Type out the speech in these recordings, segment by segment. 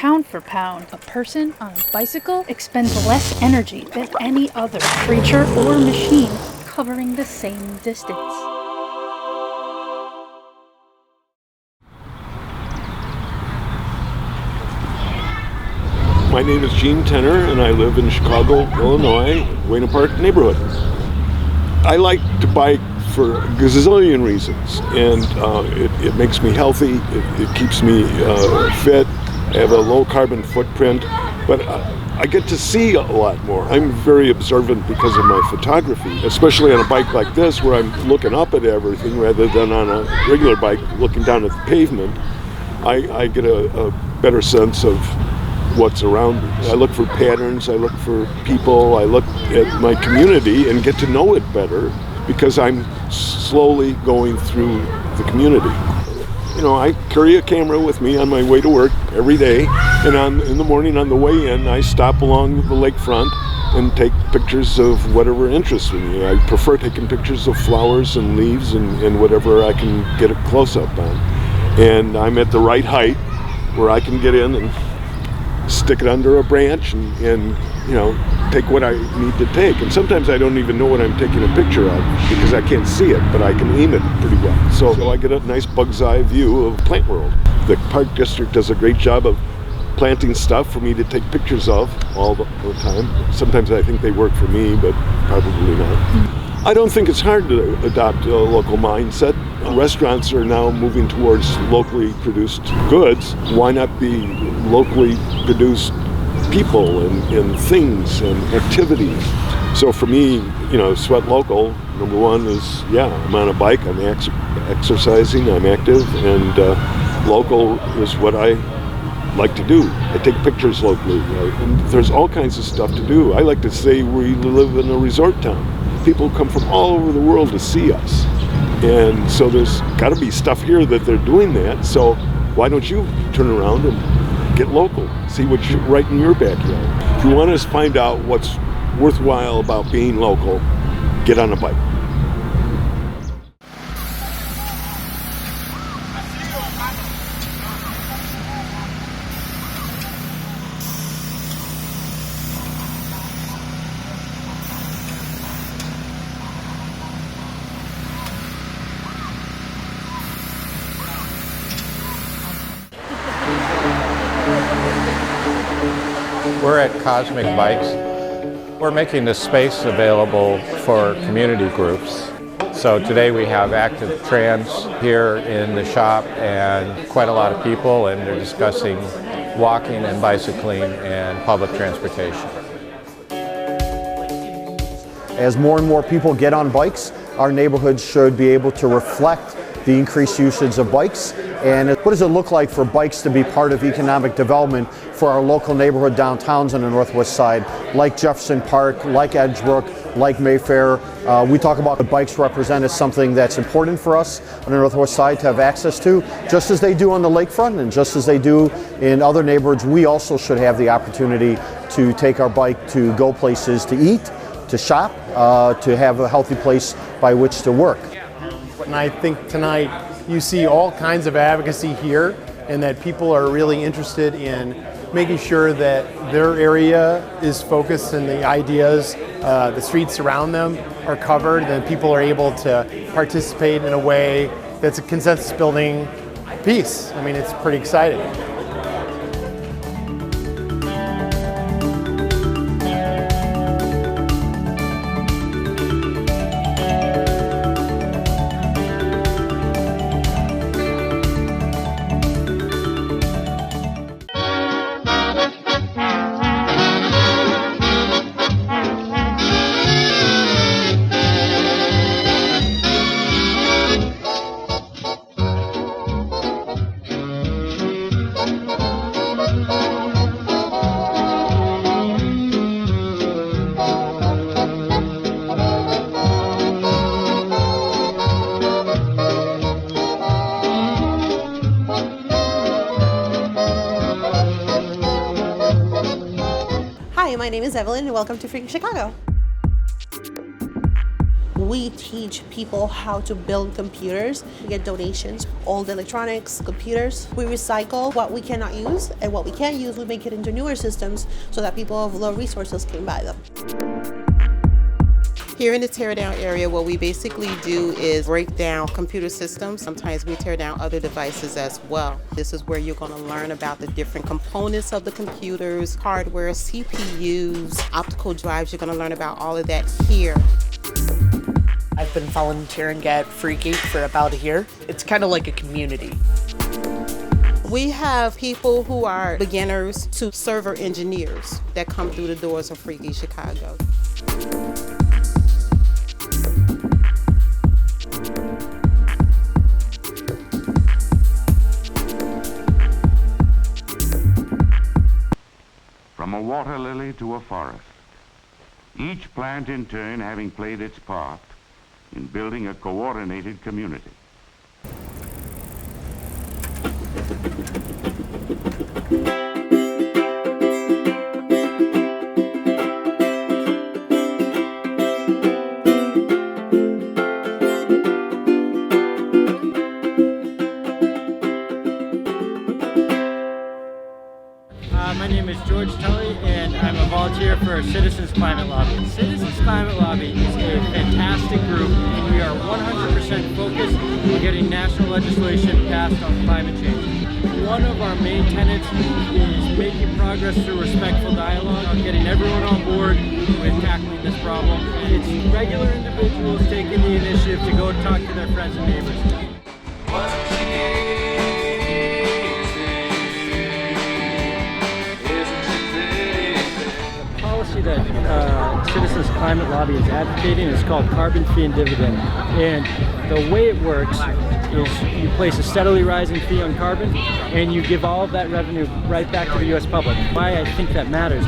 Pound for pound, a person on a bicycle expends less energy than any other creature or machine covering the same distance. My name is Gene Tenner, and I live in Chicago, Illinois, Wayne Park neighborhood. I like to bike for a gazillion reasons, and it makes me healthy, it keeps me fit, I have a low carbon footprint, but I get to see a lot more. I'm very observant because of my photography, especially on a bike like this where I'm looking up at everything rather than on a regular bike looking down at the pavement. I get a better sense of what's around me. I look for patterns, I look for people, I look at my community and get to know it better because I'm slowly going through the community. You know, I carry a camera with me on my way to work every day, and in the morning on the way in, I stop along the lakefront and take pictures of whatever interests me. I prefer taking pictures of flowers and leaves and whatever I can get a close-up on. And I'm at the right height where I can get in and stick it under a branch and you know, take what I need to take. And sometimes I don't even know what I'm taking a picture of because I can't see it, but I can aim it pretty well. So I get a nice bug's eye view of Plant World. The Park District does a great job of planting stuff for me to take pictures of all the time. Sometimes I think they work for me, but probably not. I don't think it's hard to adopt a local mindset. Restaurants are now moving towards locally produced goods. Why not be locally produced people and things and activities? So for me, you know, Sweat Local, number one is, I'm on a bike, I'm exercising, I'm active, and local is what I like to do. I take pictures locally. And there's all kinds of stuff to do. I like to say we live in a resort town. People come from all over the world to see us. And so there's got to be stuff here that they're doing that. So why don't you turn around and get local? See what's right in your backyard. If you want to find out what's worthwhile about being local, get on a bike. We're at Cosmic Bikes. We're making this space available for community groups. So today we have Active Trans here in the shop and quite a lot of people, and they're discussing walking and bicycling and public transportation. As more and more people get on bikes, our neighborhood should be able to reflect the increased usage of bikes. And what does it look like for bikes to be part of economic development for our local neighborhood downtowns on the Northwest Side, like Jefferson Park, like Edgebrook, like Mayfair? We talk about the bikes represent as something that's important for us on the Northwest Side to have access to, just as they do on the lakefront and just as they do in other neighborhoods. We also should have the opportunity to take our bike to go places to eat, to shop, to have a healthy place by which to work. And I think tonight you see all kinds of advocacy here, and that people are really interested in making sure that their area is focused and the ideas, the streets around them are covered, and people are able to participate in a way that's a consensus building piece. I mean, it's pretty exciting. Hi, my name is Evelyn and welcome to Freaking Chicago. We teach people how to build computers. We get donations, old electronics, computers. We recycle what we cannot use, and what we can use, we make it into newer systems so that people of low resources can buy them. Here in the teardown area, what we basically do is break down computer systems. Sometimes we tear down other devices as well. This is where you're going to learn about the different components of the computers, hardware, CPUs, optical drives. You're going to learn about all of that here. I've been volunteering at Freegate for about a year. It's kind of like a community. We have people who are beginners to server engineers that come through the doors of Freegate Chicago. From a water lily to a forest, each plant in turn having played its part in building a coordinated community. My name is George Tully, and I'm a volunteer for Citizens Climate Lobby. Citizens Climate Lobby is a fantastic group, and we are 100% focused on getting national legislation passed on climate change. One of our main tenets is making progress through respectful dialogue, on getting everyone on board with tackling this problem. It's regular individuals taking the initiative to go talk to their friends and neighbors. That Citizens Climate Lobby is advocating is called carbon fee and dividend, and the way it works is you place a steadily rising fee on carbon and you give all of that revenue right back to the US public. Why I think that matters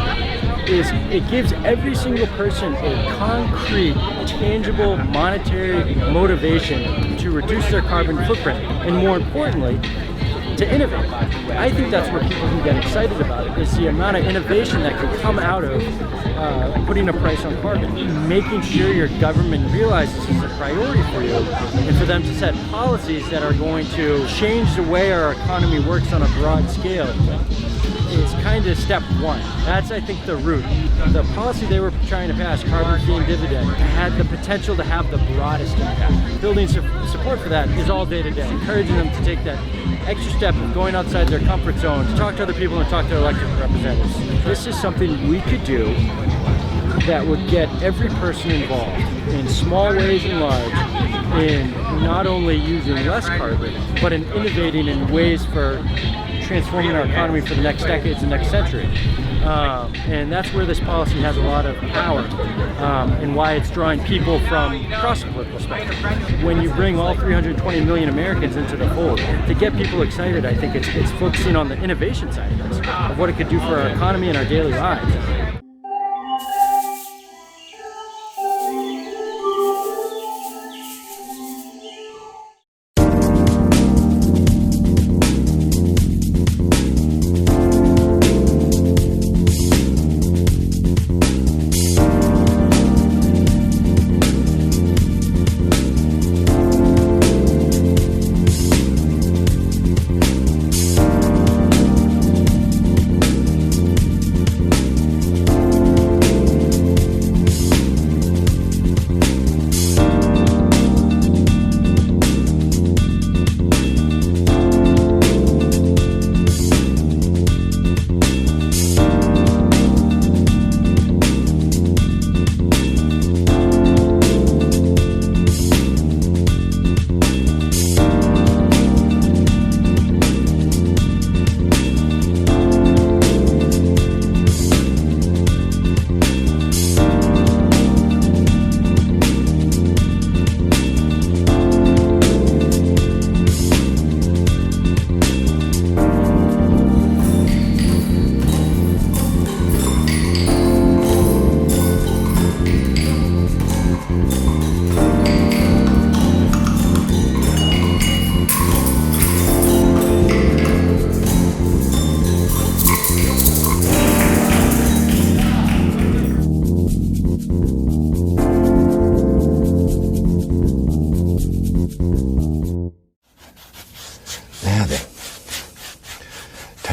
is it gives every single person a concrete, tangible, monetary motivation to reduce their carbon footprint, and more importantly, to innovate. I think that's where people can get excited about it, is the amount of innovation that can come out of putting a price on carbon, making sure your government realizes this is a priority for you, and for them to set policies that are going to change the way our economy works on a broad scale is kind of step one. That's, I think, the root. The policy they were trying to pass, carbon fee and dividend, had the potential to have the broadest impact. Building support for that is all day to day, encouraging them to take that extra step of going outside their comfort zone, to talk to other people and talk to their elected representatives. This is something we could do that would get every person involved in small ways and large in not only using less carbon, but in innovating in ways for transforming our economy for the next decades and next century. And that's where this policy has a lot of power, and why it's drawing people from across the political spectrum. When you bring all 320 million Americans into the fold, to get people excited, I think it's focusing on the innovation side of this, of what it could do for our economy and our daily lives.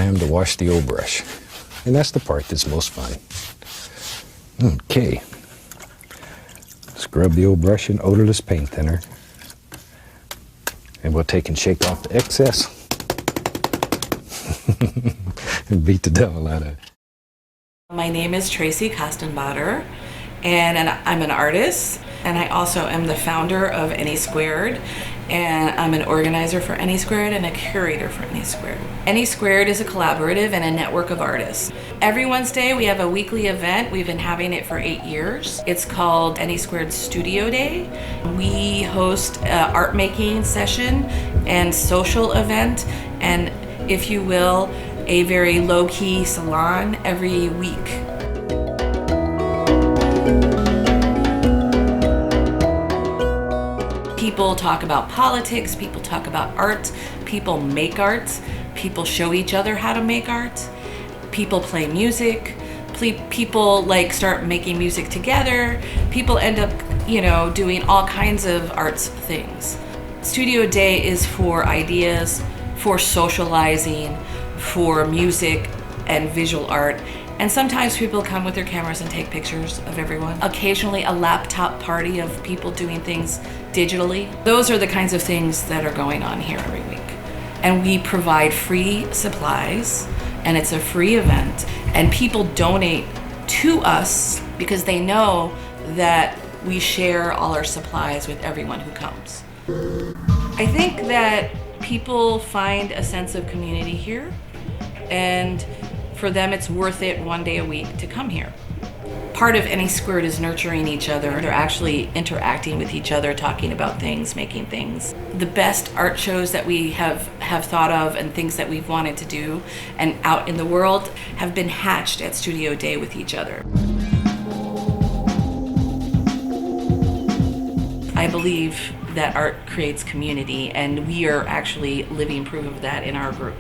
time to wash the old brush. And that's the part that's most fun. Okay. Scrub the old brush in odorless paint thinner. And we'll take and shake off the excess. And beat the devil out of it. My name is Tracy Kostenbader, and I'm an artist, and I also am the founder of Any Squared, and I'm an organizer for Any Squared and a curator for Any Squared. Any Squared is a collaborative and a network of artists. Every Wednesday we have a weekly event. We've been having it for 8 years. It's called Any Squared Studio Day. We host an art making session and social event, and if you will, a very low-key salon every week. People talk about politics, people talk about art, people make art, people show each other how to make art, people play music, people like start making music together, people end up, doing all kinds of arts things. Studio Day is for ideas, for socializing, for music and visual art, and sometimes people come with their cameras and take pictures of everyone. Occasionally a laptop party of people doing things digitally. Those are the kinds of things that are going on here every week. And we provide free supplies, and it's a free event, and people donate to us because they know that we share all our supplies with everyone who comes. I think that people find a sense of community here, and for them it's worth it one day a week to come here. Part of Any Squared is nurturing each other. They're actually interacting with each other, talking about things, making things. The best art shows that we have thought of and things that we've wanted to do and out in the world have been hatched at Studio Day with each other. I believe that art creates community, and we are actually living proof of that in our group.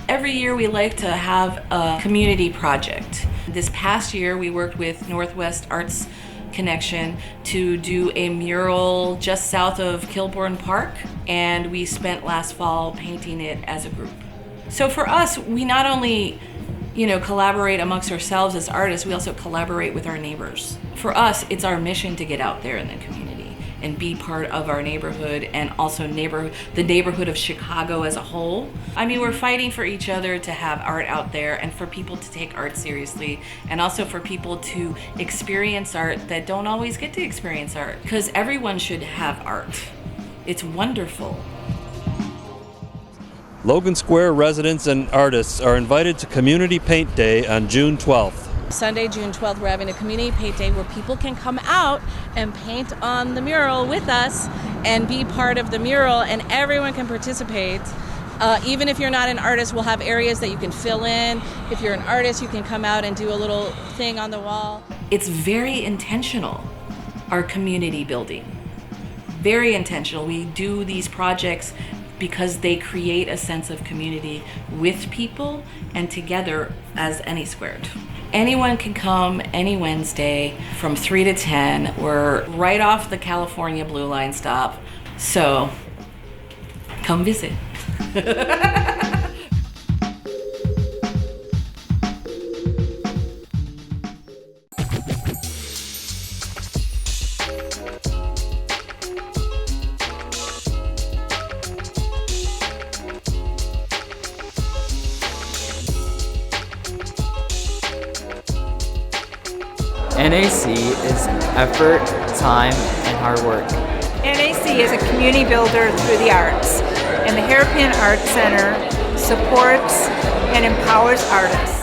Every year we like to have a community project. This past year we worked with Northwest Arts Connection to do a mural just south of Kilbourne Park, and we spent last fall painting it as a group. So for us, we not only collaborate amongst ourselves as artists, we also collaborate with our neighbors. For us, it's our mission to get out there in the community and be part of our neighborhood, and also the neighborhood of Chicago as a whole. I mean, we're fighting for each other to have art out there, and for people to take art seriously, and also for people to experience art that don't always get to experience art, because everyone should have art. It's wonderful. Logan Square residents and artists are invited to Community Paint Day on June 12th. Sunday, June 12th, we're having a community paint day where people can come out and paint on the mural with us and be part of the mural, and everyone can participate. Even if you're not an artist, we'll have areas that you can fill in. If you're an artist, you can come out and do a little thing on the wall. It's very intentional, our community building. Very intentional. We do these projects because they create a sense of community with people and together as Any Squared. Anyone can come any Wednesday from 3 to 10. We're right off the California Blue Line stop, so come visit. NAC is effort, time, and hard work. NAC is a community builder through the arts, and the Hairpin Art Center supports and empowers artists.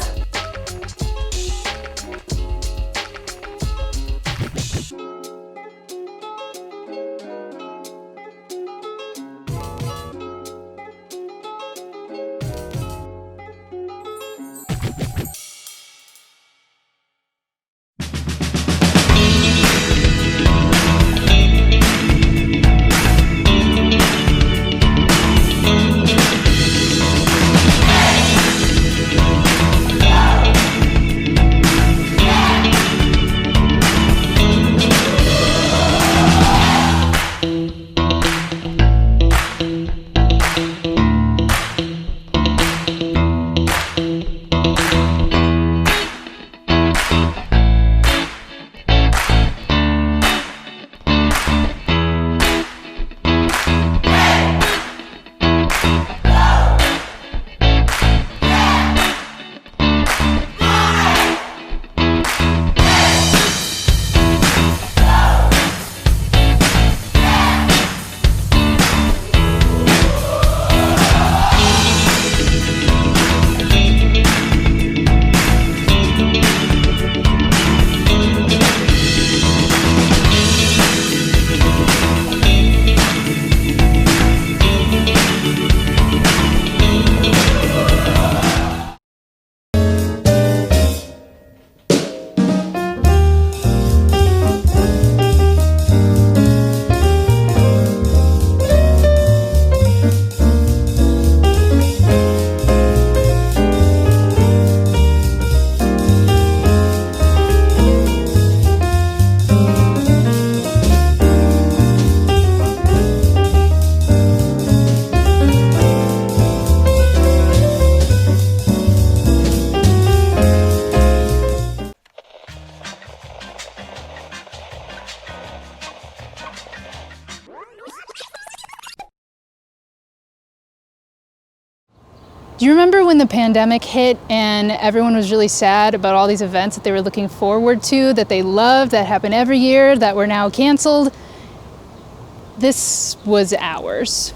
Do you remember when the pandemic hit and everyone was really sad about all these events that they were looking forward to, that they loved, that happen every year, that were now canceled? This was ours.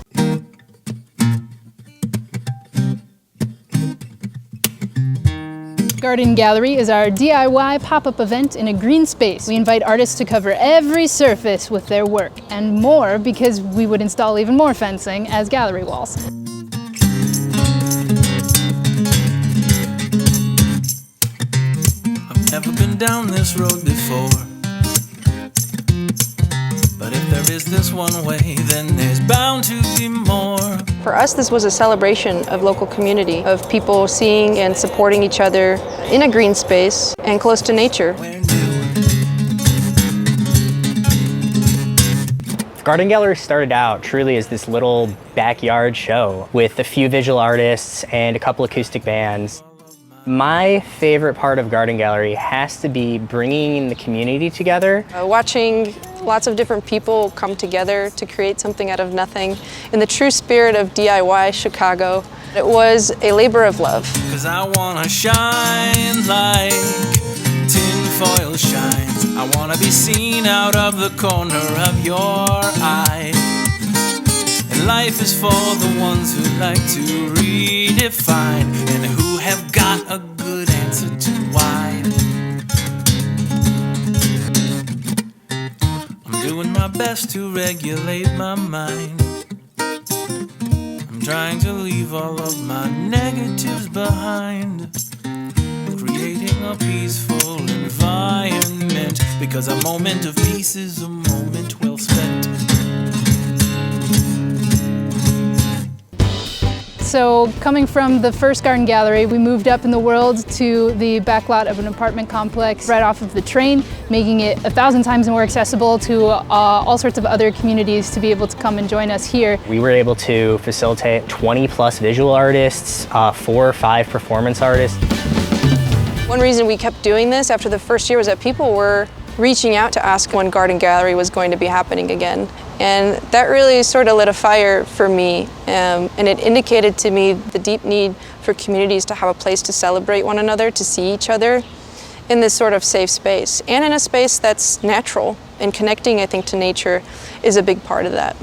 Garden Gallery is our DIY pop-up event in a green space. We invite artists to cover every surface with their work, and more because we would install even more fencing as gallery walls. Never been down this road before, but if there is this one way, then there's bound to be more. For us, this was a celebration of local community, of people seeing and supporting each other in a green space and close to nature. Garden Gallery started out truly as this little backyard show with a few visual artists and a couple acoustic bands. My favorite part of Garden Gallery has to be bringing the community together. Watching lots of different people come together to create something out of nothing in the true spirit of DIY Chicago. It was a labor of love. 'Cause I wanna shine like tinfoil shines. I wanna be seen out of the corner of your eye. And life is for the ones who like to redefine and who have got a good answer to why. I'm doing my best to regulate my mind. I'm trying to leave all of my negatives behind. Creating a peaceful environment, because a moment of peace is a moment well spent. So coming from the first Garden Gallery, we moved up in the world to the backlot of an apartment complex right off of the train, making it 1,000 times more accessible to all sorts of other communities to be able to come and join us here. We were able to facilitate 20 plus visual artists, 4 or 5 performance artists. One reason we kept doing this after the first year was that people were reaching out to ask when Garden Gallery was going to be happening again. And that really sort of lit a fire for me, and it indicated to me the deep need for communities to have a place to celebrate one another, to see each other in this sort of safe space, and in a space that's natural. And connecting, I think, to nature is a big part of that.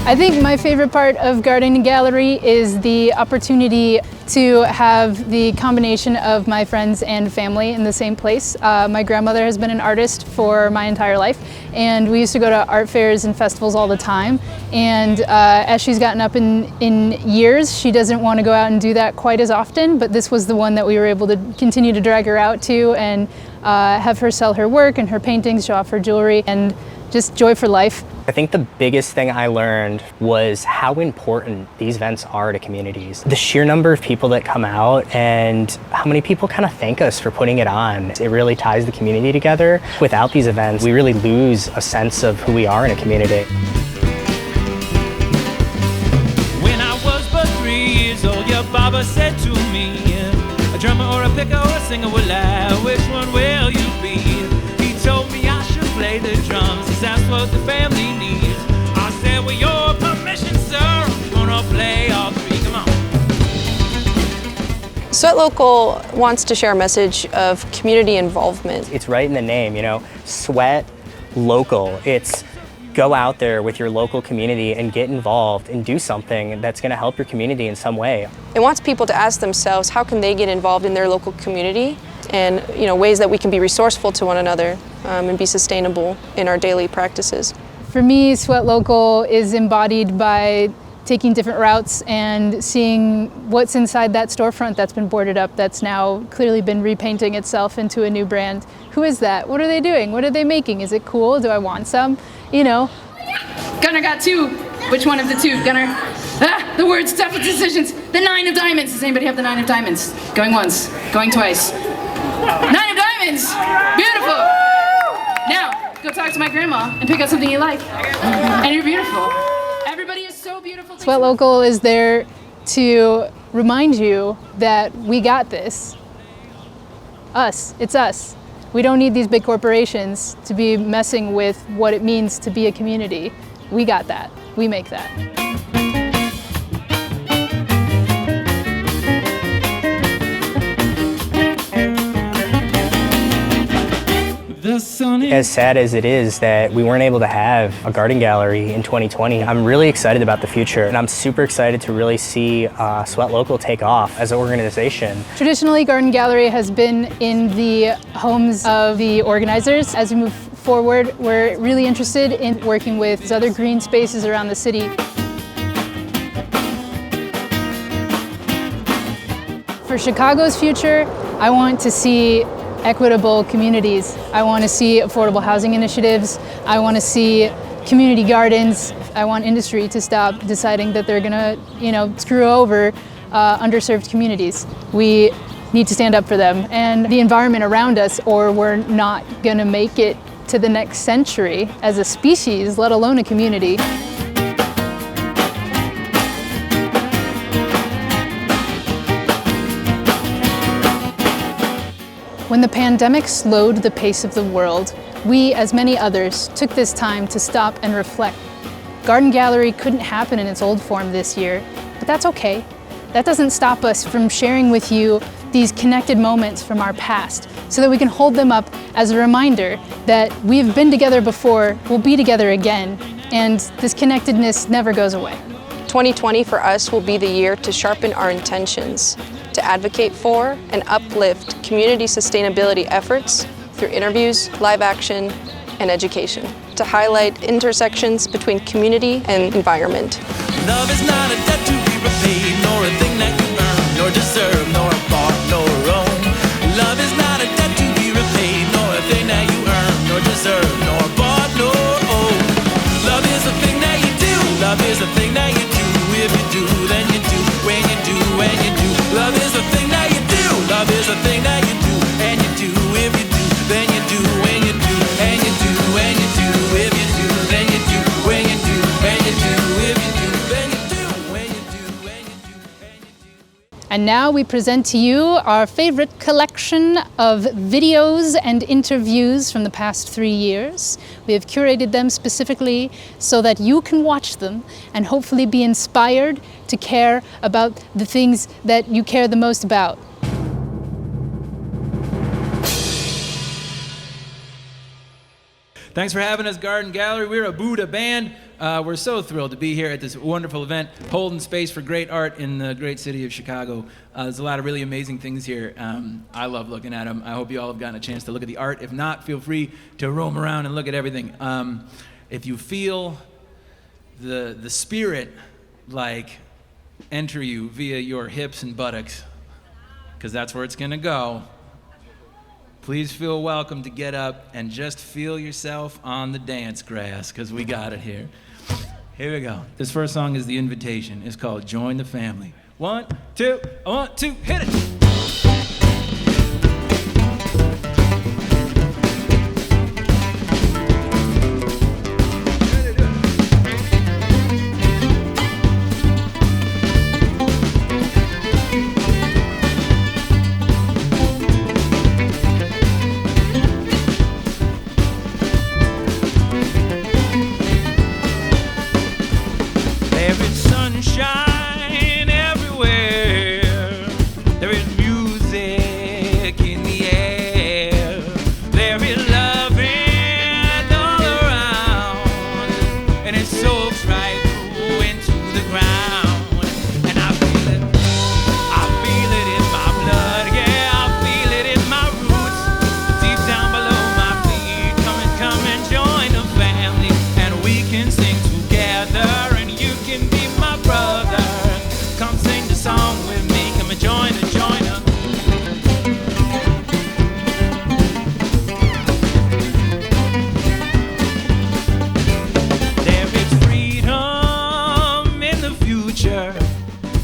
I think my favorite part of Garden Gallery is the opportunity to have the combination of my friends and family in the same place. My grandmother has been an artist for my entire life, and we used to go to art fairs and festivals all the time. And as she's gotten up in years, she doesn't want to go out and do that quite as often, but this was the one that we were able to continue to drag her out to and have her sell her work and her paintings, show off her jewelry, and just joy for life. I think the biggest thing I learned was how important these events are to communities. The sheer number of people that come out and how many people kind of thank us for putting it on. It really ties the community together. Without these events, we really lose a sense of who we are in a community. When I was but 3 years old, your Baba said to me, a drummer or a picker or a singer will lie, which one will you be? He told me I should play the drums, 'cause that's what the family needs. I said, with your permission, sir, I'm gonna play all 3. Come on. Sweat Local wants to share a message of community involvement. It's right in the name, you know, Sweat Local. It's go out there with your local community and get involved and do something that's going to help your community in some way. It wants people to ask themselves, how can they get involved in their local community, and ways that we can be resourceful to one another and be sustainable in our daily practices. For me, Sweat Local is embodied by taking different routes and seeing what's inside that storefront that's been boarded up, that's now clearly been repainting itself into a new brand. Who is that? What are they doing? What are they making? Is it cool? Do I want some? Gunner got 2. Which one of the 2? Gunner? The words, tough decisions. The 9 of diamonds. Does anybody have the 9 of diamonds? Going once, going twice. 9 of diamonds! Beautiful! Now, go talk to my grandma and pick out something you like. And you're beautiful. Everybody is so beautiful. Sweat Local is there to remind you that we got this. Us. It's us. We don't need these big corporations to be messing with what it means to be a community. We got that. We make that. As sad as it is that we weren't able to have a garden gallery in 2020, I'm really excited about the future, and I'm super excited to really see Sweat Local take off as an organization. Traditionally, Garden Gallery has been in the homes of the organizers. As we move forward, we're really interested in working with other green spaces around the city. For Chicago's future, I want to see equitable communities. I want to see affordable housing initiatives. I want to see community gardens. I want industry to stop deciding that they're gonna, screw over underserved communities. We need to stand up for them and the environment around us, or we're not gonna make it to the next century as a species, let alone a community. When the pandemic slowed the pace of the world, we, as many others, took this time to stop and reflect. Garden Gallery couldn't happen in its old form this year, but that's okay. That doesn't stop us from sharing with you these connected moments from our past, so that we can hold them up as a reminder that we've been together before, we'll be together again, and this connectedness never goes away. 2020 for us will be the year to sharpen our intentions, to advocate for and uplift community sustainability efforts through interviews, live action, and education, to highlight intersections between community and environment. Love is not a debt to be repaid, nor a thing that you earn, nor deserve, nor a bought, nor own. Love is not a debt to be repaid, nor a thing that you earn, nor deserve, nor bought, nor own. Love is a thing that you do, love is a thing that you do. If you do, then you do, when you do, when you do. Love is a thing that you do, love is a thing that you do, and you do, if you do, then you do, when you do, and you do, when you do, if you do, then you do, when you do, and you do, if you do, then you do, when you do, when you do, and you do. And now we present to you our favorite collection of videos and interviews from the past 3 years. We have curated them specifically so that you can watch them and hopefully be inspired to care about the things that you care the most about. Thanks for having us, Garden Gallery. We're a Buddha band. We're so thrilled to be here at this wonderful event, holding space for great art in the great city of Chicago. There's a lot of really amazing things here. I love looking at them. I hope you all have gotten a chance to look at the art. If not, feel free to roam around and look at everything. If you feel the spirit like enter you via your hips and buttocks, because that's where it's gonna go, please feel welcome to get up and just feel yourself on the dance grass, because we got it here. Here we go. This first song is The Invitation. It's called Join the Family. 1, 2, 1, 2, hit it!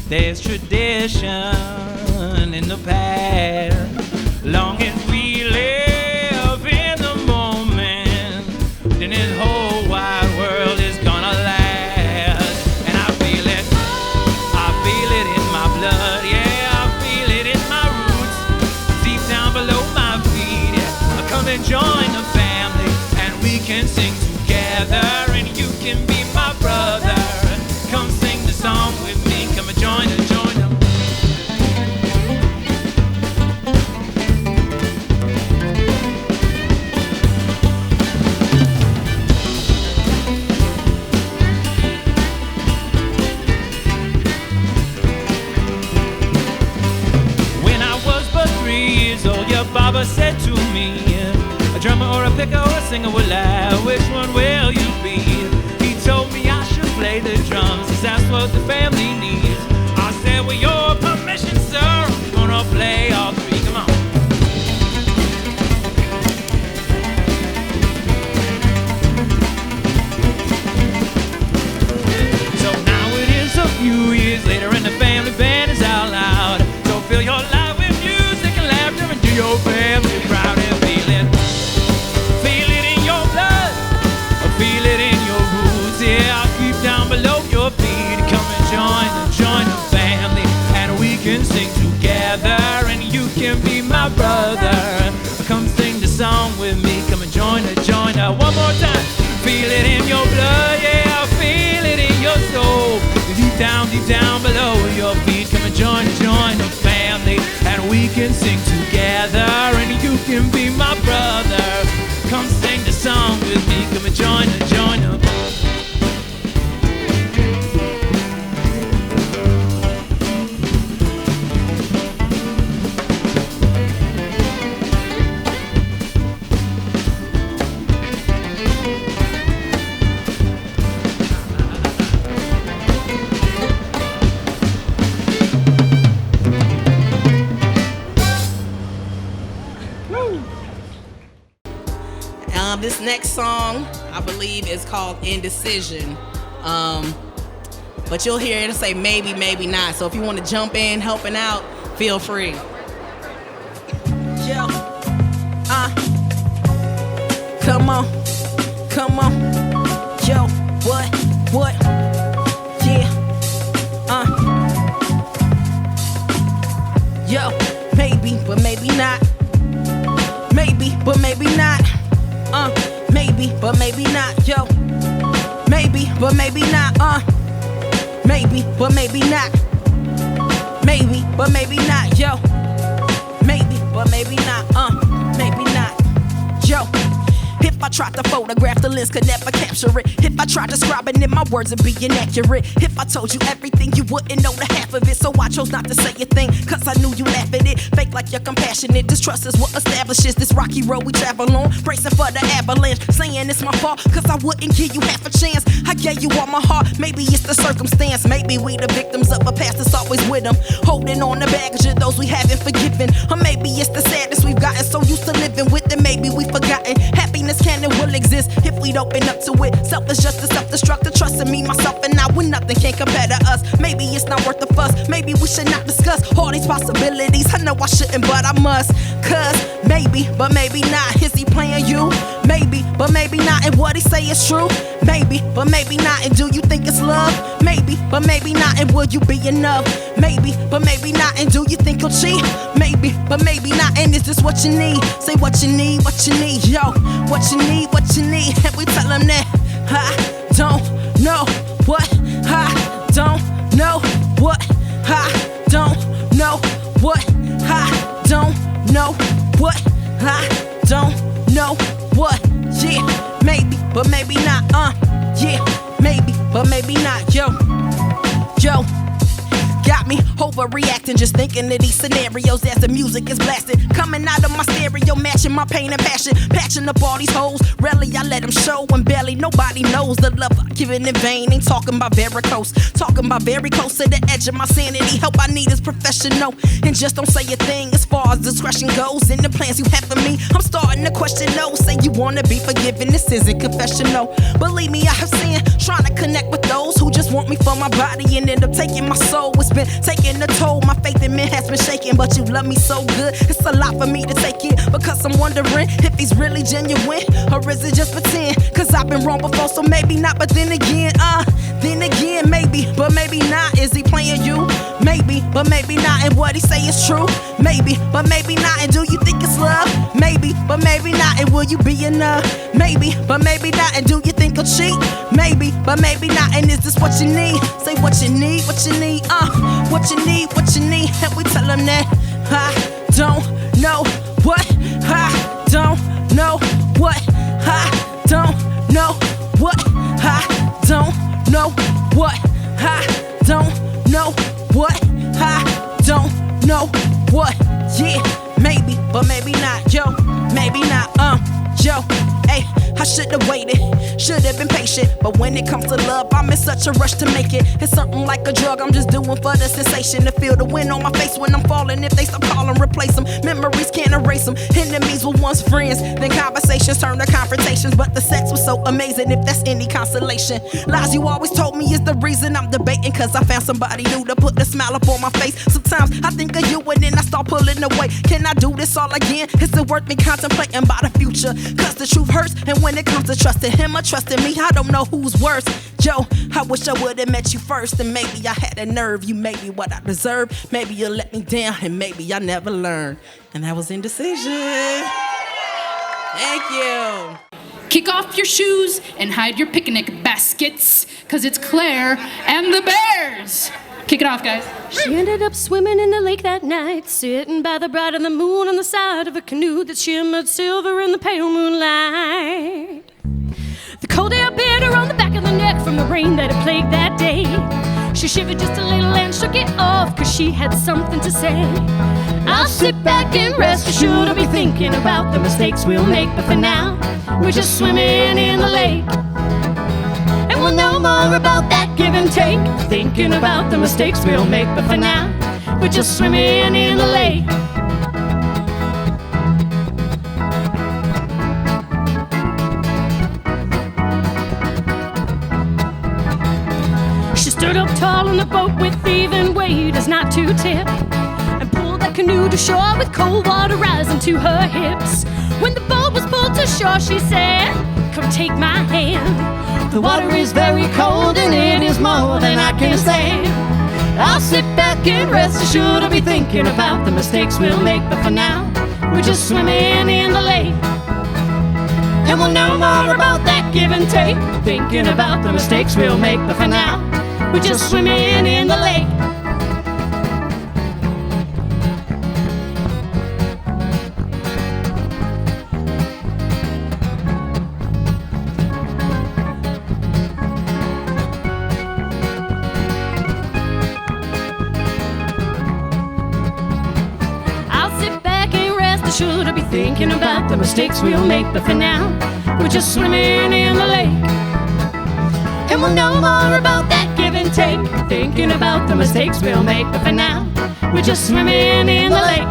There's tradition in the past. Long as we live in the moment, then this whole wide world is gonna last. And I feel it in my blood, yeah, I feel it in my roots, deep down below my feet, yeah. Come and join the family, and we can sing together, and you can be my brother. Come sing the song with me, come and join them. ever said to me, a drummer or a picker or a singer will laugh, which one will you be? He told me I should play the drums, 'cause that's what the family needs. I said, with your permission, sir, I'm gonna play all three. Come on. So now it is a few years later and the family band is out loud. So fill your life with music and laughter and do your family proud and feel it. Feel it in your blood, feel it in your roots. Yeah, I'll keep down below your feet. Come and join the family, and we can sing together, and you can be my brother. Come sing the song with me. Come and join her. One more time. Feel it in your blood, yeah, feel it in your soul. Deep down below your feet. Come and join the family, and we can sing together, and you can be my brother. Come sing the song with me. Come and join her. This next song, I believe, is called Indecision. But you'll hear it say maybe, maybe not. So if you want to jump in, helping out, feel free. Yo, come on, yo, what, yeah, yo, maybe, but maybe not, maybe, but maybe not. Maybe, but maybe not, yo. Maybe, but maybe not, maybe, but maybe not. Maybe, but maybe not, yo. Maybe, but maybe not, maybe not, yo. If I tried to photograph the lens, could never capture it. If I tried describing it, my words would be inaccurate. If I told you everything, you wouldn't know the half of it. So I chose not to say a thing, 'cause I knew you laugh at it. Fake like you're compassionate. Distrust is what establishes this rocky road we travel on. Bracing for the avalanche, saying it's my fault, 'cause I wouldn't give you half a chance. I gave you all my heart, maybe it's the circumstance. Maybe we the victims of a past that's always with them. Holding on the baggage of those we haven't forgiven. Or maybe it's the sadness we've gotten so used to living with it. Maybe we've forgotten happiness can and will exist if we'd open up to it. Selfish just to self-destructive, trusting me, myself, and I when nothing can compare to us. Maybe it's not worth the fuss. Maybe we should not discuss all these possibilities. I know I shouldn't, but I must. 'Cause maybe, but maybe not. Is he playing you? Maybe, but maybe not. And what he say is true? Maybe, but maybe not. And do you think it's love? Maybe, but maybe not. And will you be enough? Maybe, but maybe not. And do you think he'll cheat? Maybe, but maybe not. And is this what you need? Say what you need, yo. What you need, and we tell him that I don't know what, I don't know what, I don't know what, I don't know what, I don't know what, yeah, maybe, but maybe not, yeah, maybe, but maybe not, yo. Got me overreacting, just thinking of these scenarios as the music is blasted. Coming out of my stereo, matching my pain and passion. Patching up all these holes, rarely I let them show. And barely nobody knows the love I give in vain. Ain't talking about varicose, talking about very close to the edge of my sanity. Help I need is professional, and just don't say a thing as far as discretion goes. In the plans you have for me, I'm starting to question those. Say you wanna be forgiven, this isn't confessional. Believe me, I have sinned, trying to connect with those who just want me for my body and end up taking my soul. It's been taking a toll, my faith in men has been shaken, but you love me so good, it's a lot for me to take it, because I'm wondering if he's really genuine, or is it just pretend, 'cause I've been wrong before, so maybe not, but then again, maybe, but maybe not. Is he playing you? Maybe, but maybe not, and what he say is true? Maybe, but maybe not, and do you think it's love? Maybe, but maybe not, and will you be enough? Maybe, but maybe not, and do you think he'll cheat? Maybe, but maybe not, and is this what you need? Say what you need, what you need, what you need, and we tell him that I don't know what, I don't know what, I don't know what, I don't know what, I don't know what, I don't know what, yeah. maybe, but maybe not, yo. Maybe not, yo. Hey, I should've waited, should've been patient. But when it comes to love, I'm in such a rush to make it. It's something like a drug, I'm just doing for the sensation. To feel the wind on my face when I'm falling. If they stop calling, replace them. Memories can't erase them. Enemies were once friends, then conversations turn to confrontations. But the sex was so amazing, if that's any consolation. Lies you always told me is the reason I'm debating. Cause I found somebody new to put the smile up on my face. Sometimes I think of you and then I start pulling away. Can I do this all again? Is it worth me contemplating about the future? Cause the truth hurts, and when it comes to trusting him or trusting me, I don't know who's worse. Joe, I wish I would've met you first, and maybe I had a nerve. You made me what I deserve. Maybe you let me down, and maybe I never learned. And that was Indecision. Thank you. Kick off your shoes and hide your picnic baskets, cause it's Claire and the Bears. Kick it off, guys. She ended up swimming in the lake that night, sitting by the bright of the moon on the side of a canoe that shimmered silver in the pale moonlight. The cold air bit her on the back of the neck from the rain that had plagued that day. She shivered just a little and shook it off, cause she had something to say. I'll sit back and rest assured I'll be thinking about the mistakes we'll make, but for now, we're just swimming in the lake. And we'll know more about that give and take, thinking about the mistakes we'll make, but for now, we're just swimming in the lake. She stood up tall on the boat with even weight as not to tip, and pulled that canoe to shore with cold water rising to her hips. When the boat was pulled to shore, she said, "Come take my hand. The water is very cold and it is more than I can stand. I'll sit back and rest assured I'll be thinking about the mistakes we'll make, but for now, we're just swimming in the lake. And we'll know more about that give and take, thinking about the mistakes we'll make, but for now, we're just swimming in the lake." Should I be thinking about the mistakes we'll make, but for now, we're just swimming in the lake. And we'll know more about that give and take, thinking about the mistakes we'll make, but for now, we're just swimming in the lake.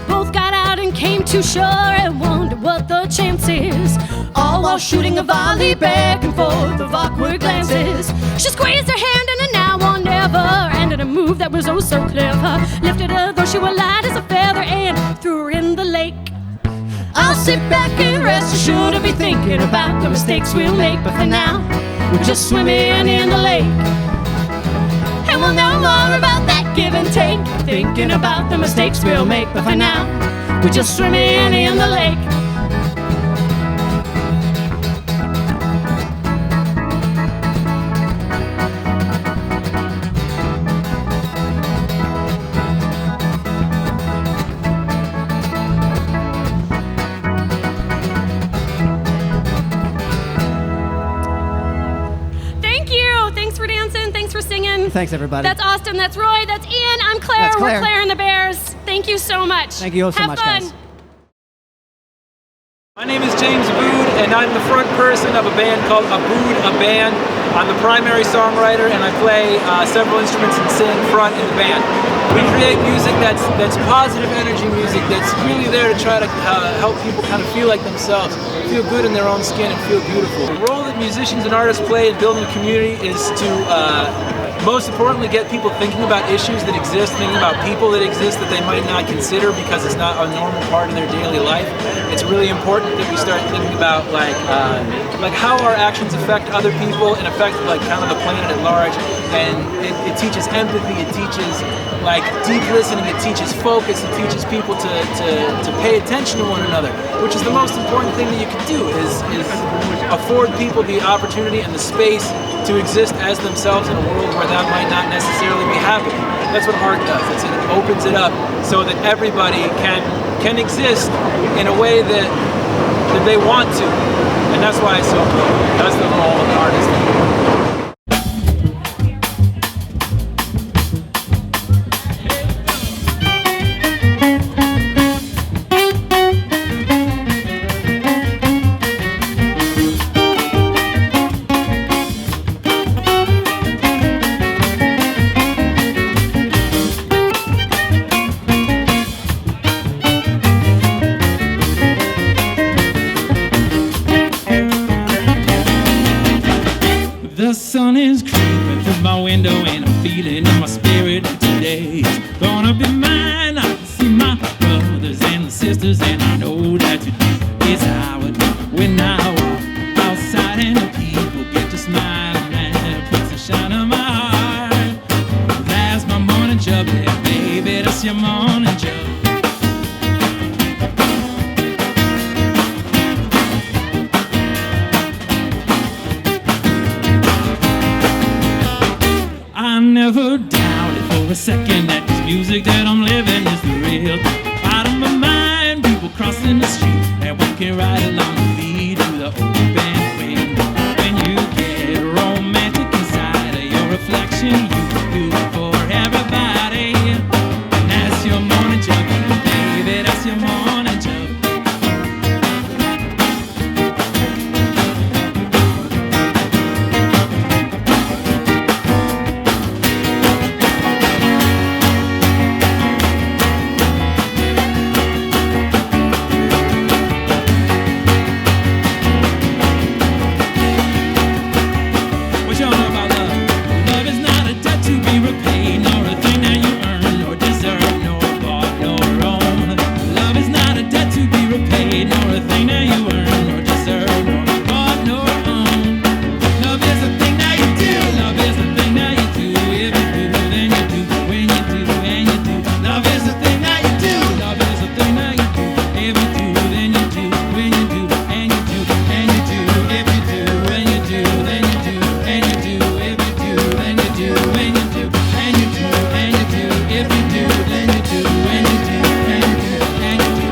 Both got out and came to shore and wondered what the chances, all while shooting a volley back and forth of awkward glances. She squeezed her hand in a now or never, and in a move that was oh so clever, lifted her though she were light as a feather and threw her in the lake. I'll sit back and rest assured I'll be thinking about the mistakes we'll make, but for now, we're just swimming in the lake. And we'll know more about that give and take, thinking about the mistakes we'll make, but for now, we're just swimming in the lake. Thanks, everybody. That's Austin, that's Roy, that's Ian, I'm Claire. That's Claire. We're Claire and the Bears. Thank you so much. Thank you so much, fun. guys. My name is James Abood, and I'm the front person of a band called Abood a Band. I'm the primary songwriter, and I play several instruments and sing front in the band. We create music that's positive energy music, that's really there to try to help people kind of feel like themselves, feel good in their own skin and feel beautiful. The role that musicians and artists play in building a community is to most importantly get people thinking about issues that exist, thinking about people that exist that they might not consider because it's not a normal part of their daily life. It's really important that we start thinking about like how our actions affect other people and affect like kind of the planet at large. And it teaches empathy, it teaches like deep listening, it teaches focus, it teaches people to pay attention to one another, which is the most important thing that you can do is afford people the opportunity and the space to exist as themselves in a world where that might not necessarily be happening. That's what art does. It opens it up so that everybody can exist in a way that they want to. and that's why it's so cool. That's the role of an artist. The sun is creeping through my window and I'm feeling in my spirit today. It's gonna be mine. I can see my brothers and sisters and I know that today is how it when I walk outside and the people get to smile and it puts a shine on my heart. That's my morning job, yeah, baby, that's your morning job. I never doubted for a second that this music that I'm living is the real out of my mind. People crossing the street and walking right along the beat to the open wind. When you get romantic inside of your reflection, you do it for everybody. And that's your morning job, baby, that's your morning job. What y'all know about love? Love is not a debt to be repaid, nor a thing that you earn, nor deserve, nor bought, nor own. Love is not a debt to be repaid, nor a thing that you earn, nor deserve, nor bought, nor own. Love is a thing that you do. Love is a thing that you do. If you do, then you do. When you do, and you do. Love is a thing that you do. Love is a thing that you do. If you do, then you do. When you do, and you do, and you do. If you do, when you do, then you do. And you do, if you do, then you do, when you do, and you do, and you do, if you do, then you do, when you do, and you do, and you do.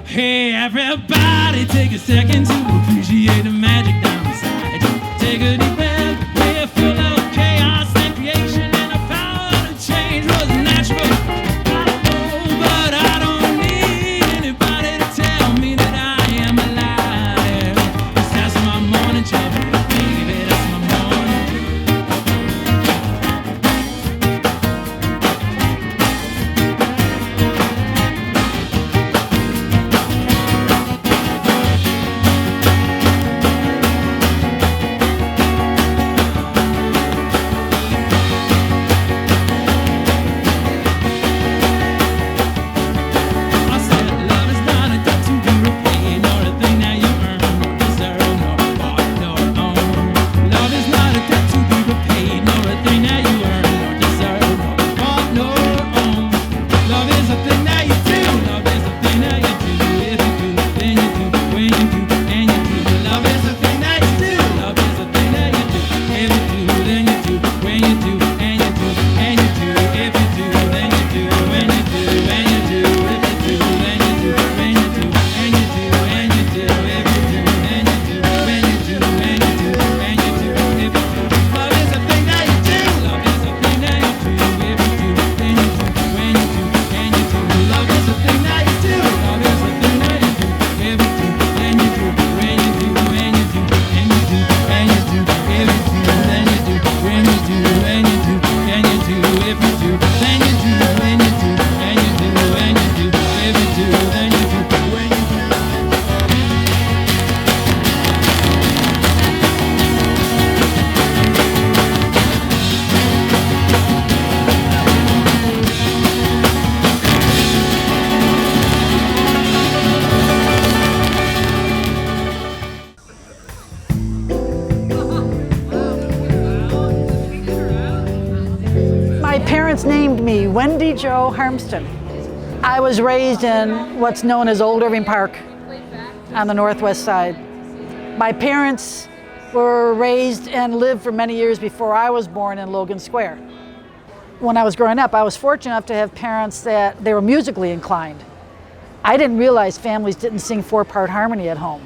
Hey, everybody, take a second to appreciate the magic down inside. Take a deep breath, we're full of chaos and creation, and the power to change was natural. I don't know, but I don't need anybody to tell me that I am alive. 'Cause that's my morning job, baby, that's my morning job. parents named me Wendy Jo Harmston. I was raised in what's known as Old Irving Park on the northwest side. My parents were raised and lived for many years before I was born in Logan Square. When I was growing up, I was fortunate enough to have parents that they were musically inclined. I didn't realize families didn't sing 4-part harmony at home.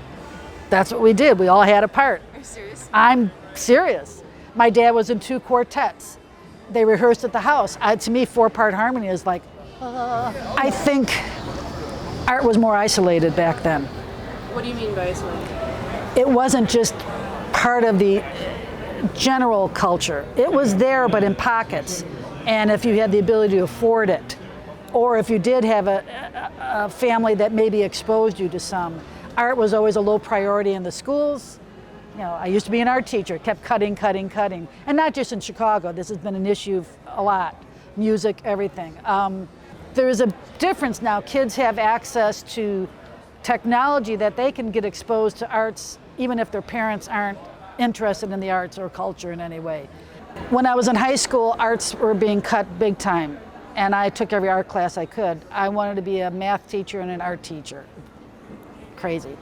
That's what we did. We all had a part. Are you serious? I'm serious. My dad was in 2 quartets. They rehearsed at the house. To me, 4-part harmony is like, I think art was more isolated back then. What do you mean by isolated? It wasn't just part of the general culture. It was there, but in pockets. And if you had the ability to afford it, or if you did have a family that maybe exposed you to some, art was always a low priority in the schools. You know, I used to be an art teacher, kept cutting. And not just in Chicago, this has been an issue a lot. Music, everything. There is a difference now. Kids have access to technology that they can get exposed to arts even if their parents aren't interested in the arts or culture in any way. When I was in high school, arts were being cut big time, and I took every art class I could. I wanted to be a math teacher and an art teacher. Crazy.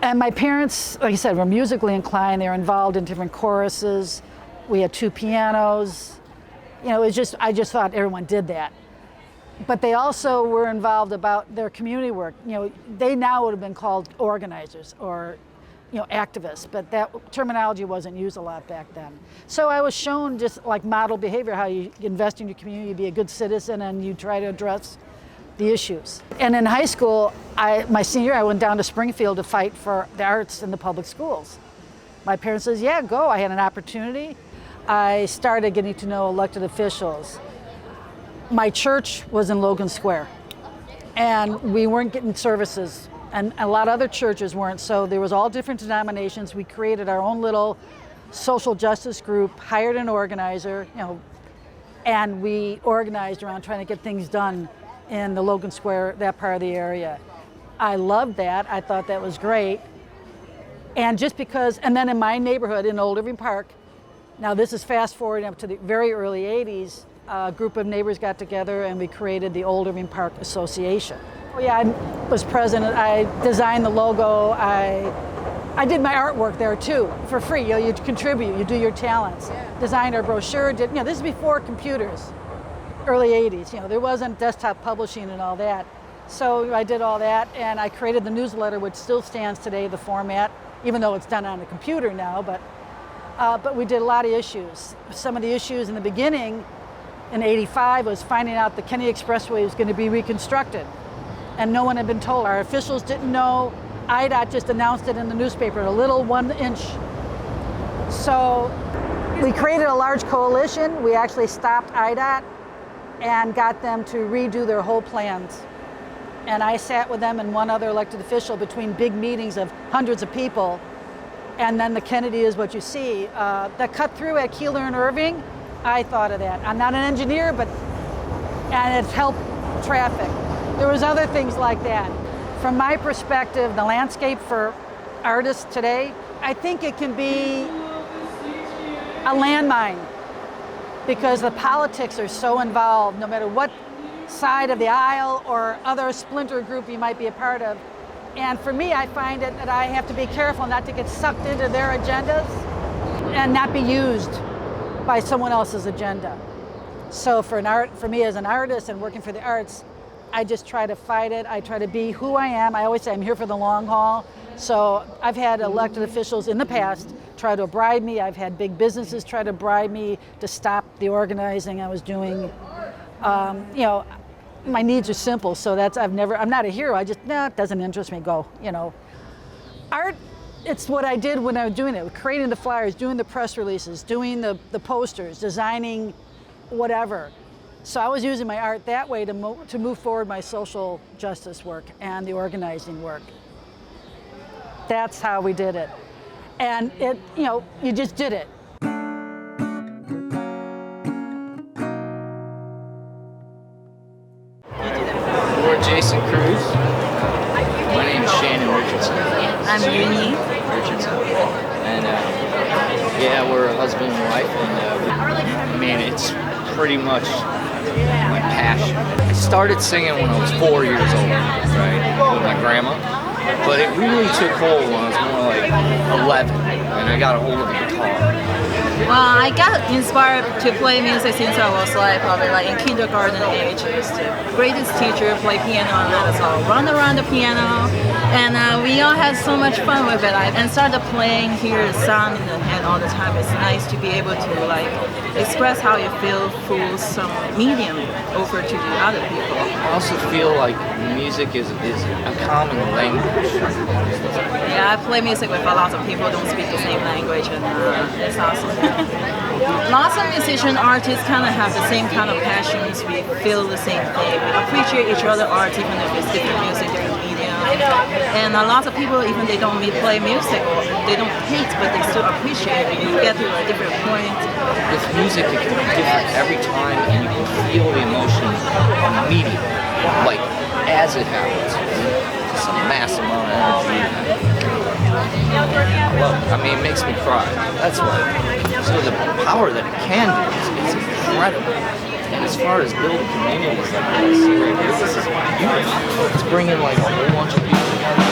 And my parents, like I said, were musically inclined. They were involved in different choruses. We had 2 pianos. You know, I just thought everyone did that. But they also were involved about their community work. You know, they now would have been called organizers or, you know, activists, but that terminology wasn't used a lot back then. So I was shown just like model behavior, how you invest in your community, you be a good citizen, and you try to address the issues. And in high school, my senior year, I went down to Springfield to fight for the arts in the public schools. My parents said, yeah, go. I had an opportunity. I started getting to know elected officials. My church was in Logan Square, and we weren't getting services, and a lot of other churches weren't, so there was all different denominations. We created our own little social justice group, hired an organizer, you know, and we organized around trying to get things done in the Logan Square, that part of the area. I loved that. I thought that was great. And just because, and then in my neighborhood in Old Irving Park, now this is fast forwarding up to the very early 80s, a group of neighbors got together and we created the Old Irving Park Association. Oh yeah, I was president. I designed the logo. I did my artwork there too, for free. You know, you contribute, you do your talents. Yeah. Designed our brochure, you know, this is before computers, early 80s. You know, there wasn't desktop publishing and all that. So I did all that, and I created the newsletter, which still stands today, the format, even though it's done on a computer now, but we did a lot of issues. Some of the issues in the beginning, in '85, was finding out the Kennedy Expressway was going to be reconstructed, and no one had been told. Our officials didn't know. IDOT just announced it in the newspaper, a little 1 inch. So we created a large coalition. We actually stopped IDOT and got them to redo their whole plans. And I sat with them and one other elected official between big meetings of hundreds of people. And then the Kennedy is what you see. The cut through at Keeler and Irving, I thought of that. I'm not an engineer, and it's helped traffic. There was other things like that. From my perspective, the landscape for artists today, I think it can be a landmine because the politics are so involved, no matter what side of the aisle or other splinter group you might be a part of. And for me, I find it that I have to be careful not to get sucked into their agendas and not be used by someone else's agenda. So for me as an artist and working for the arts, I just try to fight it. I try to be who I am. I always say I'm here for the long haul. So I've had elected officials in the past try to bribe me. I've had big businesses try to bribe me to stop the organizing I was doing. You know, my needs are simple, so I'm not a hero. I just, it doesn't interest me, go, you know. Art, it's what I did when I was doing it, creating the flyers, doing the press releases, doing the posters, designing whatever. So I was using my art that way to move forward my social justice work and the organizing work. That's how we did it. And it, you know, you just did it. We're Jason Cruz. My name's Shannon Richardson. I'm Uni Richardson. And yeah, we're a husband and wife, and man, it's pretty much my passion. I started singing when I was 4 years old, right, with my grandma. But it really took hold when I was more like 11, and I got a hold of the guitar. Well, I got inspired to play music since I was probably in kindergarten age. The greatest teacher played piano and let us all run around the piano, and we all had so much fun with it. And started playing, hear the sound in the head all the time. It's nice to be able to express how you feel through some medium over to the other people. I also feel like music is a common language. Yeah, I play music with a lot of people who don't speak the same language, and it's awesome. Lots of musician artists kind of have the same kind of passions. We feel the same thing. We appreciate each other's art, even if it's different music, different medium. And a lot of people, even they don't play music or they don't paint, but they still appreciate it. You get to a different point. With music, it can be different every time, and you can feel the emotion on the medium, like as it happens. It's a massive amount of energy. I love it. I mean, it makes me cry. That's why. So the power that it can do is incredible. And as far as building communities like this, this is beautiful. It's bringing like a whole bunch of people together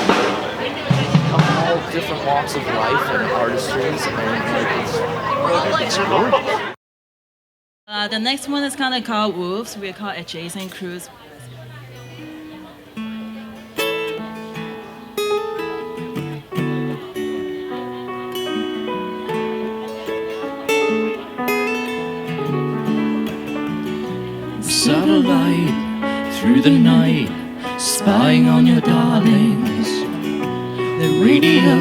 of all different walks of life and artistries, and it's gorgeous. The next one is kind of called Wolves. We call it Adjacent Cruise. Satellite through the night, spying on your darlings. The radio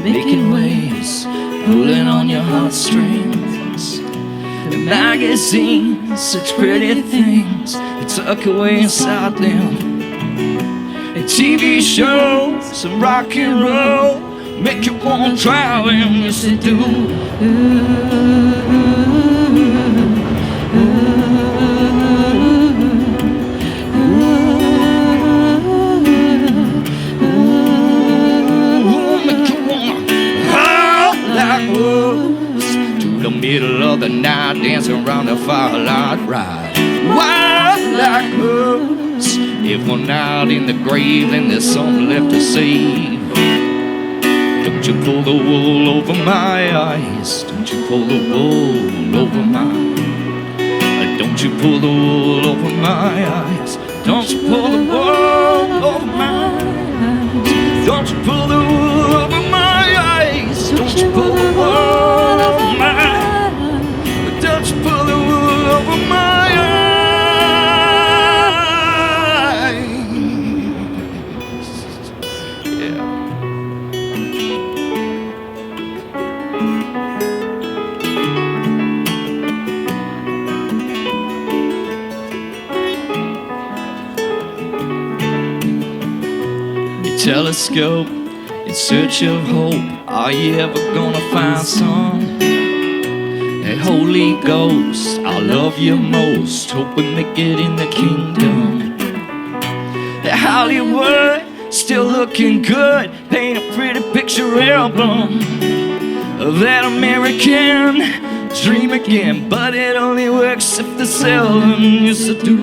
making waves, pulling on your heartstrings. The magazines, such pretty things they tuck away inside them. And TV shows, some rock and roll, make you wanna try them, yes they do. Middle of the night, dancing around the firelight, ride wild like us. If we're not in the grave, then there's something left to save. Don't you pull the wool over my eyes? Don't you pull the wool over my? Don't you pull the wool over my eyes? Don't you pull the wool over my eyes? Don't you pull the wool over my eyes? Don't you pull the wool over my eyes? Don't you pull the wool over my eyes? Yeah. Your telescope in search of hope. Are you ever gonna find some? Hey, Holy Ghost, I love you most. Hope we make it in the kingdom. Hey, Hollywood, still looking good. Paint a pretty picture album of that American dream again. But it only works if they sell them. Yes, I do.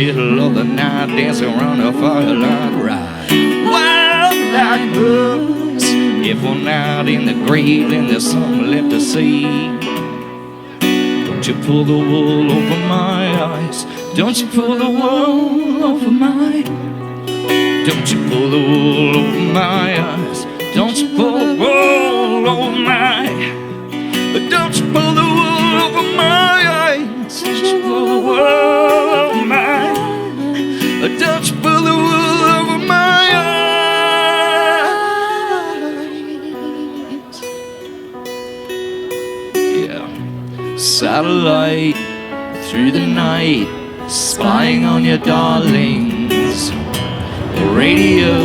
Middle of the night, dancing around the firelight, ride wild like us. If we're not in the grave, then there's something left to see. Don't you pull the wool over my eyes? Don't you pull the wool over my? Don't you pull the wool over my eyes? Don't you pull the wool over my? Don't you pull the wool over my eyes? Don't you pull the wool over my? Don't you pull the wool over my eyes? Yeah. Satellite through the night, spying on your darlings. The radio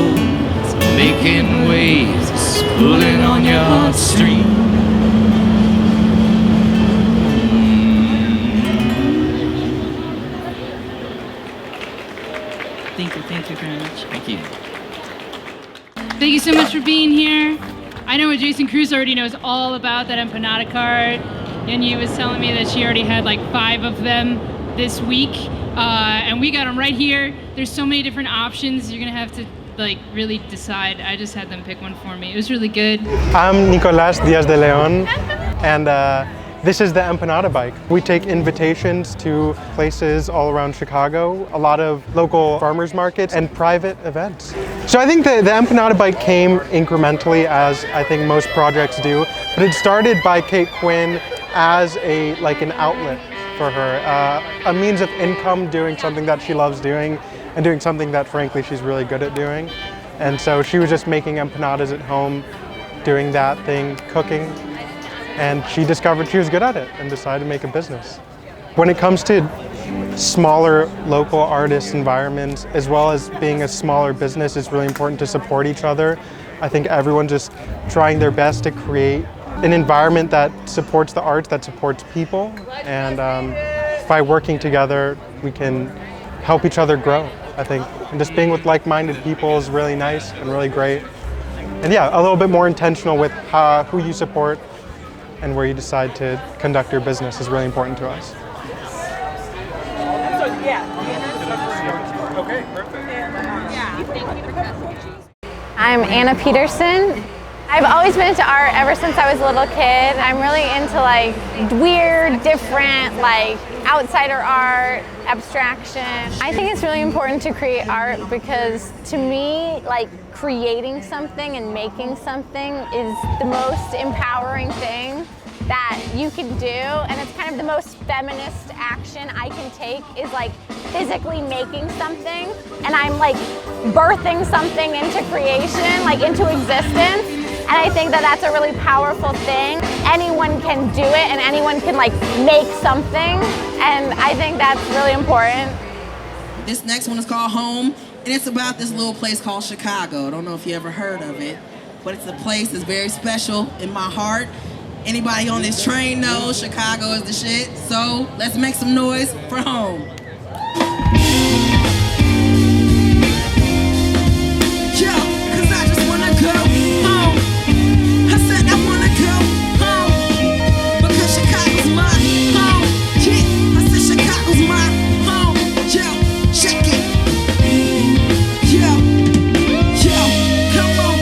making waves, pulling on your heartstrings. Thank you very much. Thank you. Thank you so much for being here. I know what Jason Cruz already knows all about that empanada cart. Yenyi was telling me that she already had like 5 of them this week. And we got them right here. There's so many different options. You're gonna have to like really decide. I just had them pick one for me. It was really good. I'm Nicolas Diaz de Leon, and this is the Empanada Bike. We take invitations to places all around Chicago, a lot of local farmers markets and private events. So I think the Empanada Bike came incrementally, as I think most projects do, but it started by Kate Quinn as an outlet for her, a means of income, doing something that she loves doing and doing something that frankly she's really good at doing. And so she was just making empanadas at home, doing that thing, cooking, and she discovered she was good at it and decided to make a business. When it comes to smaller local artist environments, as well as being a smaller business, it's really important to support each other. I think everyone's just trying their best to create an environment that supports the arts, that supports people, and by working together, we can help each other grow, I think. And just being with like-minded people is really nice and really great. And yeah, a little bit more intentional with who you support and where you decide to conduct your business is really important to us. Okay, perfect. I'm Anna Peterson. I've always been into art ever since I was a little kid. I'm really into like weird, different, like outsider art, abstraction. I think it's really important to create art because to me, like creating something and making something is the most empowering thing that you can do, and it's kind of the most feminist action I can take is like physically making something, and I'm like birthing something into creation, like into existence. And I think that that's a really powerful thing. Anyone can do it and anyone can like make something. And I think that's really important. This next one is called Home, and it's about this little place called Chicago. I don't know if you ever heard of it, but it's a place that's very special in my heart. Anybody on this train knows Chicago is the shit. So let's make some noise for Home. Yo, 'cause I just wanna go home. I said I wanna go home because Chicago's my home. Yeah, I said Chicago's my home. Yo, check it. Yo, come on.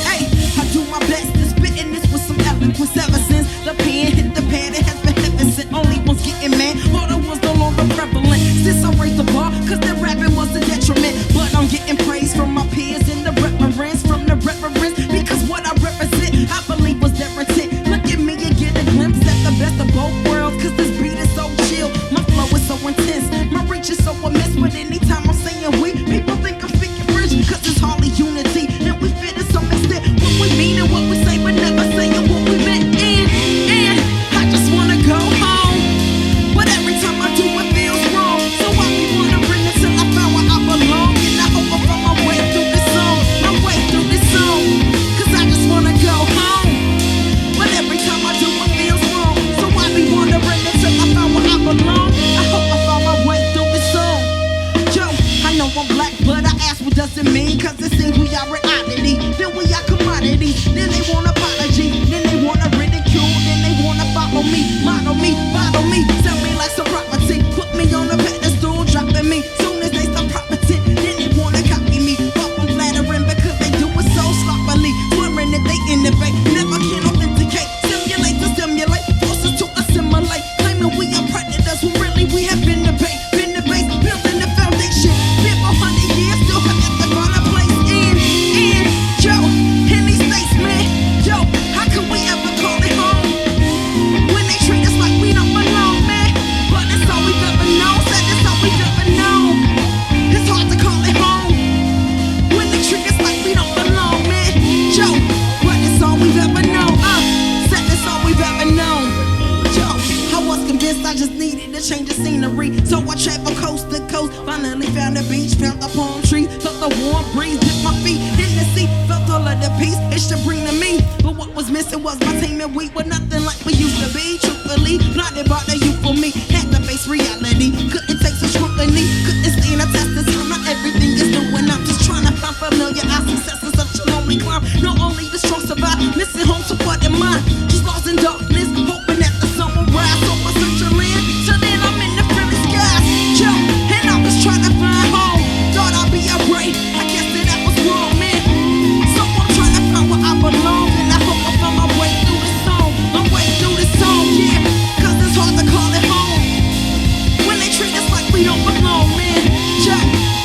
Hey, I do my best to spit in this with some eloquence ever since the pen hit the pad. It has been heaven sent. Only ones getting mad, all the ones no longer prevalent. Since I raised the bar, 'cause their rapping was a detriment. But I'm getting praise from my peers and the reverence from the reverence. Because what I represent, I believe was their intent. Look at me and get a glimpse at the best of both worlds. 'Cause this beat is so chill, my flow is so intense, my reach is so immense. But anytime I'm saying we, people think I'm speaking French. 'Cause it's hardly unity, and we fit in some extent. What we mean and what we say, but never saying what we meant. And I just wanna go home, but every time I do it feels wrong. So I be wondering until I found where I belong. And I hope I found my way through this song, my way through this song. 'Cause I just wanna go home, but every time I do it feels wrong. So I be wondering until I found where I belong. I hope I found my way through this song. Yo, I know I'm black, but I ask what does it mean? 'Cause it seems we are reality, then we are commodities. Then they want apology, then they wanna ridicule, then they wanna follow me, model me, follow me, sell me like some property, put me on a pedestal, dropping me. Soon as they stop profiting, then they wanna copy me. But I'm flattering because they do it so sloppily, swearing that they innovate, never can authenticate, simulate to stimulate, force us to assimilate, claiming we are predators when really we have been the bait, building the foundation. Been for 100 years, still have yet to find a place in. Yo, in these states, man, yo, how could we ever call it home when they treat us like we don't belong, man? But that's all we've ever known, said that's all we've ever known. It's hard to call it home when they treat us like we don't belong, man. Yo, but it's all we've ever known, said that's all we've ever known. Yo, I was convinced I just needed to change the scenery, so I traveled coast to coast. Finally found the beach, found the palm tree, felt the warm breeze, dipped my feet in the sea, felt all of the peace it should bring to me. But what was missing was my team, and we were nothing like we used to be. Truthfully, blinded by the youth for me, had to face reality, couldn't take some scrutiny, couldn't stand a test to familiar. Our success is such a lonely climb. Not only the strong survive, missing home support in mind. Just lost in darkness, hoping that the sun will rise over such a land. Till then I'm in the friendly skies. Yo, and I'm just trying to find home. Thought I'd be alright, I guess that was wrong, man. So I'm trying to find where I belong, and I hope I find my way through the song. My way through the song, yeah. Cause it's hard to call it home when they treat us like we don't belong, man. Yeah,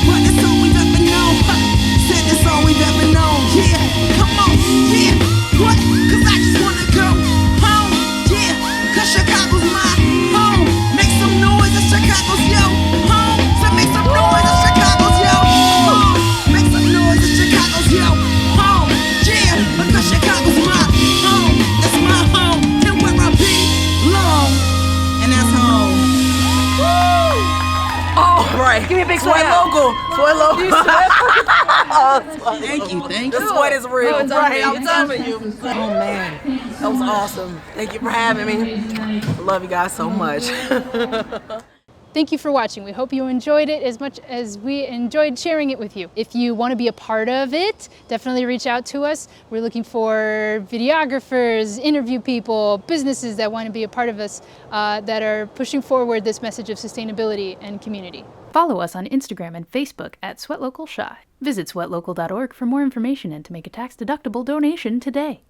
but it's all we've ever known. Said it's all we've ever known, yeah. Come on, yeah. What? Cause I just wanna go home, yeah. Cause Chicago's my home. Make some noise at Chicago's yo home. So make some noise at Chicago's yo home. Make some noise at Chicago's yo home, yeah. Because Chicago's my home. That's my home, and where I belong, and that's home. Oh, right. Give me a big Sweat logo. Sweat logo. Thank you, thank The you. sweat is real. It's Right, I'm amazing. telling you. Oh, man. That was awesome. Thank you for having me. I love you guys so much. Thank you for watching. We hope you enjoyed it as much as we enjoyed sharing it with you. If you want to be a part of it, definitely reach out to us. We're looking for videographers, interview people, businesses that want to be a part of us that are pushing forward this message of sustainability and community. Follow us on Instagram and Facebook at SweatLocalShy. Visit sweatlocal.org for more information and to make a tax-deductible donation today.